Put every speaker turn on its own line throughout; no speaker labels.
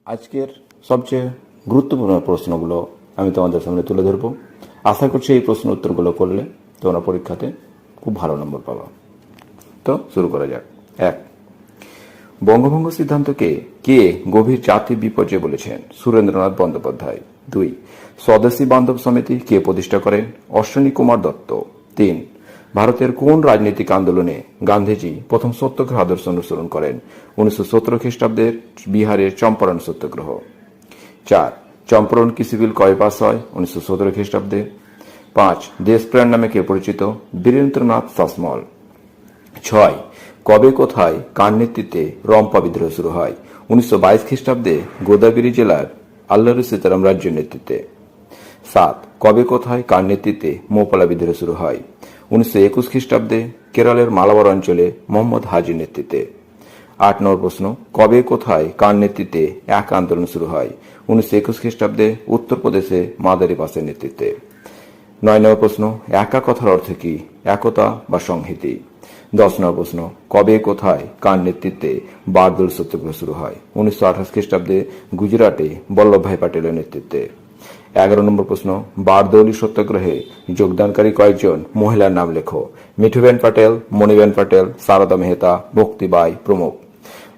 আজকের সবচেয়ে গুরুত্বপূর্ণ প্রশ্নগুলো আমি তোমাদের সামনে তুলে ধরব। আশা করছি এই প্রশ্ন উত্তরগুলো করলে তোমরা পরীক্ষাতে খুব ভালো নম্বর পাবা। তো শুরু করা যাক। 1. বঙ্গভঙ্গ সিদ্ধান্তকে কে গভীর জাতীয় বিপর্যয় বলেছেন? সুরেন্দ্রনাথ বন্দ্যোপাধ্যায়। 2. স্বদেশী বান্ধব সমিতি কে প্রতিষ্ঠা করেন? অশ্বিনী কুমার দত্ত। 3. ভারতের কোন রাজনৈতিক আন্দোলনে গান্ধীজি প্রথম সত্যাগ্রহ আদর্শ অনুসরণ করেন? 1917 খ্রিস্টাব্দের বিহারের চম্পারণ সত্যাগ্রহ। 4. চম্পারণ কৃষি বিল কবে পাস হয়? 1917 খ্রিস্টাব্দে। 5. দেশপ্রাণ নামে কে পরিচিত? বীরেন্দ্রনাথ শাসমল। 6. কবে কোথায় কার নেতৃত্বে রম্পা বিদ্রোহ শুরু হয়? 1922 খ্রিস্টাব্দে গোদাবরী জেলার আল্লারি সীতারাম রাজ্যের নেতৃত্বে। 7. কবে কোথায় কার নেতৃত্বে মোপালা বিদ্রোহ শুরু হয়? 1921 খ্রিস্টাব্দে কেরলের মালাবার অঞ্চলে মোহাম্মদ হাজির নেতৃত্বে। 8 নম্বর প্রশ্ন, কবে কোথায় কার নেতৃত্বে এক আন্দোলন শুরু হয়? 1921 খ্রিস্টাব্দে উত্তরপ্রদেশে মাদারি পাসের নেতৃত্বে। 9 নম্বর প্রশ্ন, একা কথার অর্থ কি? একতা বা সংহতি। 10 নম্বর প্রশ্ন, কবে কোথায় কার নেতৃত্বে বারদৌল সত্যাগ্রহ শুরু হয়? 1928 খ্রিস্টাব্দে গুজরাটে বল্লভভাই প্যাটেলের নেতৃত্বে। 11 নম্বর প্রশ্ন, বারদৌলি সত্যাগ্রহে যোগদানকারী কয়েকজন মহিলার নাম লেখো। মিঠুবেন প্যাটেল, মণিবেন প্যাটেল, সারদা মেহতা, ভক্তিবাই প্রমুখ।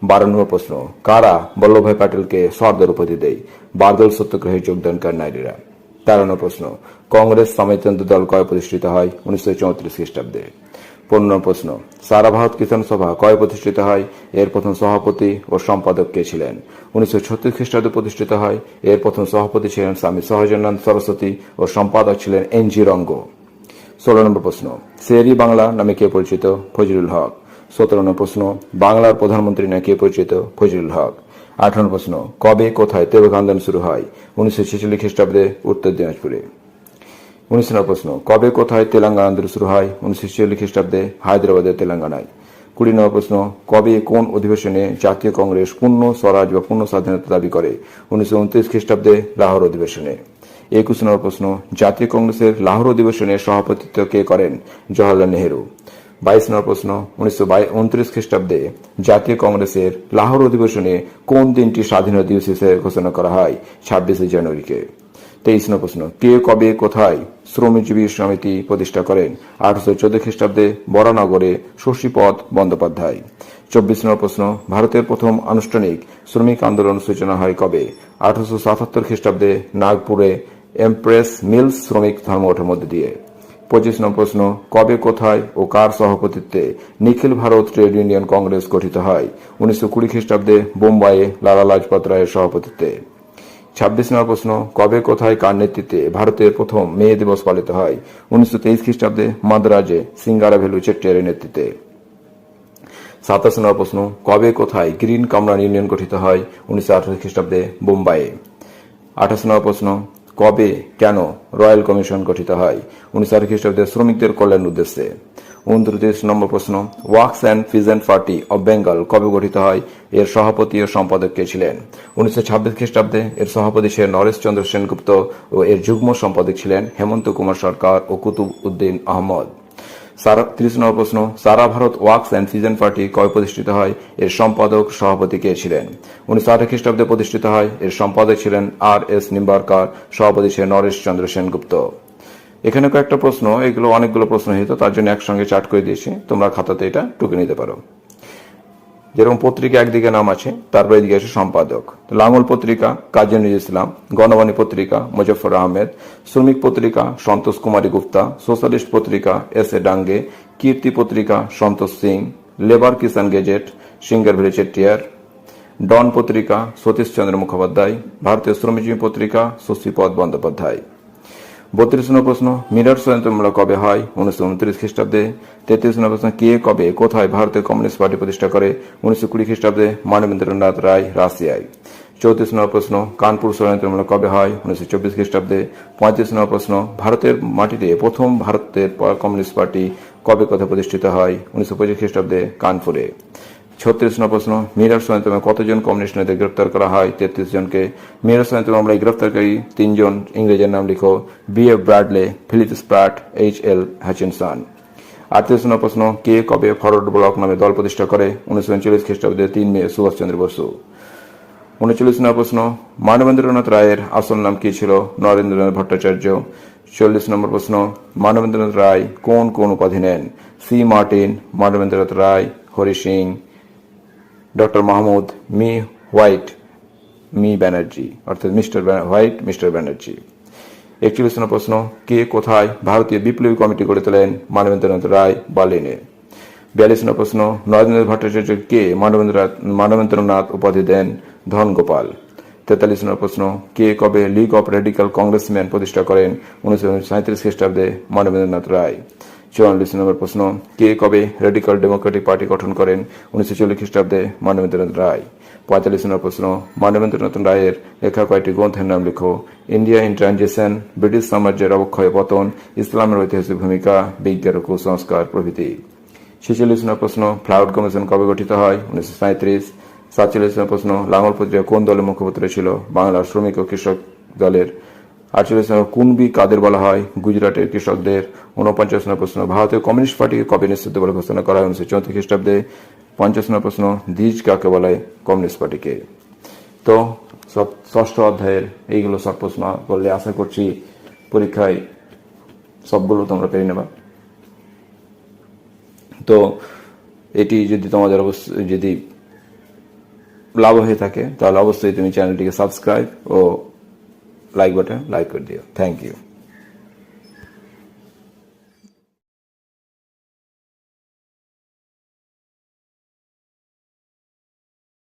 12 নম্বর প্রশ্ন, কারা বল্লভভাই প্যাটেলকে সর্দার উপাধি দেয়? বারদৌল সত্যাগ্রহে যোগদানকারী নারীরা। 13 নম্বর প্রশ্ন, কংগ্রেস সমাজতন্ত্র দল কবে প্রতিষ্ঠিত হয়? 1934 খ্রিস্টাব্দে। 15 নম্বর প্রশ্ন, সারা ভারত কিষাণ সভা কবে প্রতিষ্ঠিত হয়? এর প্রথম সভাপতি ও সম্পাদক কে ছিলেন? 1936 খ্রিস্টাব্দে প্রতিষ্ঠিত হয়। এর প্রথম সভাপতি ছিলেন স্বামী সহজানন্দ সরস্বতী ও সম্পাদক ছিলেন এন.জি. রঙ্গ। 16 নম্বর প্রশ্ন, শেরি বাংলা নামে কে পরিচিত? ফজলুল হক। 17 নম্বর প্রশ্ন, বাংলার প্রধানমন্ত্রী নামে কে পরিচিত? ফজলুল হক। 18 প্রশ্ন, কবে কোথায় তেলুগ আন্দোলন শুরু হয়? 1946 খ্রিস্টাব্দে উত্তর দিনাজপুরে। 19 নম্বর প্রশ্ন, কবে কোথায় তেলেঙ্গানা আন্দোলন শুরু হয়? 1946 খ্রিস্টাব্দে হায়দ্রাবাদের তেলেঙ্গানায়। 20 নম্বর প্রশ্ন, কবে কোন অধিবেশনে জাতীয় কংগ্রেস পূর্ণ স্বরাজ বা পূর্ণ স্বাধীনতা দাবি করে? 1929 খ্রিস্টাব্দে লাহোর অধিবেশনে। 21 নম্বর প্রশ্ন, জাতীয় কংগ্রেসের লাহোর অধিবেশনে সভাপতিত্ব কে করেন? জওহরলাল নেহেরু। 22 নম্বর প্রশ্ন, 1929 খ্রিস্টাব্দে জাতীয় কংগ্রেসের লাহোর অধিবেশনে কোন দিনটি স্বাধীনতা দিবস হিসেবে ঘোষণা করা হয়? 26 জানুয়ারিকে। 23 নম্বর প্রশ্ন, কে কবে কোথায় শ্রমজীবী সমিতি প্রতিষ্ঠা করেন? 1814 খ্রিস্টাব্দে বরানগরে শশীপদ বন্দ্যোপাধ্যায়। 24 নম্বর প্রশ্ন, ভারতের প্রথম আনুষ্ঠানিক শ্রমিক আন্দোলন সূচনা হয় কবে? 1877 খ্রিস্টাব্দে নাগপুরে এমপ্রেস মিলস শ্রমিক ধর্মঘটের মধ্যে দিয়ে। 25 নম্বর প্রশ্ন, কবে কোথায় ও কার সভাপতিত্বে নিখিল ভারত ট্রেড ইউনিয়ন কংগ্রেস গঠিত হয়? 1920 খ্রিস্টাব্দে বোম্বাইয়ে লালা লাজপত রায়ের সভাপতিত্বে। 26 নম্বর প্রশ্ন, কবে কোথায় কার নেতৃত্বে ভারতের প্রথম মে দিবস পালিত হয়? 1923 খ্রিস্টাব্দে মাদ্রাজে সিঙ্গারাভেলু চেট্টিয়ারের নেতৃত্বে। 27 নম্বর প্রশ্ন, কবে কোথায় গ্রিন কমরান ইউনিয়ন গঠিত হয়? 1918 খ্রিস্টাব্দে বোম্বাইয়ে। 28 নম্বর প্রশ্ন, কবে কেন রয়্যাল কমিশন গঠিত হয়? 1918 খ্রিস্টাব্দে শ্রমিকদের কল্যাণ উদ্দেশ্যে। 29 নম্বর প্রশ্ন, works and peasant party of Bengal কবে গঠিত হয়? এর সভাপতি ও সম্পাদক কে ছিলেন? 1926 খ্রিস্টাব্দে এর সভাপতি ছিলেন নরেশ চন্দ্র সেনগুপ্ত ও এর যুগ্ম সম্পাদক ছিলেন হেমন্ত কুমার সরকার ও কুতুব উদ্দিন আহমদ। 30 নম্বর প্রশ্ন, সারা ভারত ওয়ার্কস অ্যান্ড পিজেন্ট পার্টি কবে প্রতিষ্ঠিত হয়? এর সম্পাদক সভাপতি কে ছিলেন? 1918 খ্রিস্টাব্দে প্রতিষ্ঠিত হয়। এর সম্পাদক ছিলেন আর.এস. নিম্বারকার, সভাপতি ছিলেন নরেশ চন্দ্র সেনগুপ্ত। এখানে কয়েকটা প্রশ্ন, এগুলো অনেকগুলো প্রশ্ন হতো, তার জন্য একসঙ্গে চার্ট করে দিয়েছি, তোমরা খাতাতে এটা টুকে নিতে পারো। যেরকম পত্রিকা একদিকে নাম আছে, তারপরে এদিকে আছে সম্পাদক। লাঙ্গল পত্রিকা কাজী নজরুল ইসলাম, গণবাণী পত্রিকা মুজফর আহমেদ, শ্রমিক পত্রিকা সন্তোষ কুমারী গুপ্তা, সোশ্যালিস্ট পত্রিকা এস.এ. ডাঙ্গে, কীর্তি পত্রিকা সন্তোষ সিং, লেবার কিষাণ গেজেট সিঙ্গারভেলি চেট্টিয়ার, ডন পত্রিকা সতীশ চন্দ্র মুখোপাধ্যায়, ভারতীয় শ্রমজীবী পত্রিকা শশীপদ বন্দ্যোপাধ্যায়। 32 নম্বর প্রশ্ন, মিরাট স্বয়ংসম্বর কবে হয়? 1929 খ্রিস্টাব্দে। 33 নম্বর প্রশ্ন, কে কবে কোথায় ভারতীয় কমিউনিস্ট পার্টি প্রতিষ্ঠা করে? 1920 খ্রিস্টাব্দে মানবেন্দ্রনাথ রায়, রাশিয়ায়। 34 নম্বর প্রশ্ন, কানপুর ষড়যন্ত্রমূলক কবে হয়? 1924 খ্রিস্টাব্দে। 35 নম্বর প্রশ্ন, ভারতের মাটিতে প্রথম ভারতের কমিউনিস্ট পার্টি কবে কোথায় প্রতিষ্ঠিত হয়? 1925 খ্রিস্টাব্দে কানপুরে। 36 নম্বর প্রশ্ন, মিরাট ষড়যন্ত্রে কতজন কমিউনিস্ট নেতাদের গ্রেপ্তার করা হয়? 33 জনকে। মিরাট ষড়যন্ত্রে মামলায় গ্রেপ্তারকারী 3 জন ইংরেজের নাম লিখো। B F. Bradley, Philip Spratt, H L. Hutchinson. 38 number প্রশ্ন, কে কবে ফরওয়ার্ড ব্লক নামে দল প্রতিষ্ঠা করে? 1939 খ্রিস্টাব্দে 3 মে সুভাষচন্দ্র বসু। 39 নম্বর প্রশ্ন, মানবেন্দ্রনাথ রায়ের আসল নাম কি ছিল? নরেন্দ্রনাথ ভট্টাচার্য। 40 নম্বর প্রশ্ন, মানবেন্দ্রনাথ রায় কোন কোন উপাধি নেন? C Martin, Manabendranath Roy, Hari Singh, doctor Mahmud, Mr White, Mr Banerjee, অর্থাৎ মিস্টার হোয়াইট, মিস্টার ব্যানার্জি। 41 নম্বর প্রশ্ন, কে কোথায় ভারতীয় বিপ্লবী কমিটি গড়ে তোলেন? মানবেন্দ্রনাথ রায়, বার্লিনে। 42 নম্বর প্রশ্ন, নরেন্দ্রনাথ ভট্টাচার্য কে মানবেন্দ্রনাথ উপাধি দেন? ধনগোপাল। 43 নম্বর প্রশ্ন, কে কবে লিগ অফ রেডিক্যাল কংগ্রেসম্যান প্রতিষ্ঠা করেন? 1937 খ্রিস্টাব্দে, মানবেন্দ্রনাথ রায়। 44 নম্বর প্রশ্ন, কে কবে রেডিক্যাল ডেমোক্রেটিক পার্টি গঠন করেন? 1940 খ্রিস্টাব্দে, মানবেন্দ্রনাথ রায়। 45 নম্বর প্রশ্ন, মানবেন্দ্রনাথ রায়ের লেখা কয়েকটি গ্রন্থের নাম লিখো। ইন্ডিয়া ইন ট্রানজিশন, ব্রিটিশ সাম্রাজ্যের অবক্ষয় পতন, ইসলামের ঐতিহাসিক ভূমিকা, বিজ্ঞান ও কুসংস্কার প্রভৃতি। 46 নম্বর প্রশ্ন, ফ্লাউড কমিশন কবে গঠিত হয়? 1937। 47 নম্বর প্রশ্ন, লাঙ্গল পত্রিকা কোন দলের মুখপত্র ছিল? বাংলার শ্রমিক ও কৃষক দলের। 48 নম্বর, কুনবি কাদের বলা হয়? গুজরাটের কৃষকদের। 49 নম্বর প্রশ্ন, ভারতীয় কমিউনিস্ট পার্টিকে কবে নিষিদ্ধ বলে ঘোষণা করা হয়? 1934 খ্রিস্টাব্দে। 50 নম্বর প্রশ্ন, দ্বিজ কাকে বলে? কমিউনিস্ট পার্টিকে। তো সব 6ষ্ঠ অধ্যায়ের এইগুলো সব প্রশ্ন করলে আশা করছি পরীক্ষায় সবগুলো তোমরা পেরে নেবা। তো এটি যদি তোমাদের অবশ্যই যদি লাভ হয়ে থাকে তাহলে অবশ্যই তুমি চ্যানেলটিকে সাবস্ক্রাইব ও লাইক বাটন লাইক করে দিও। Thank you.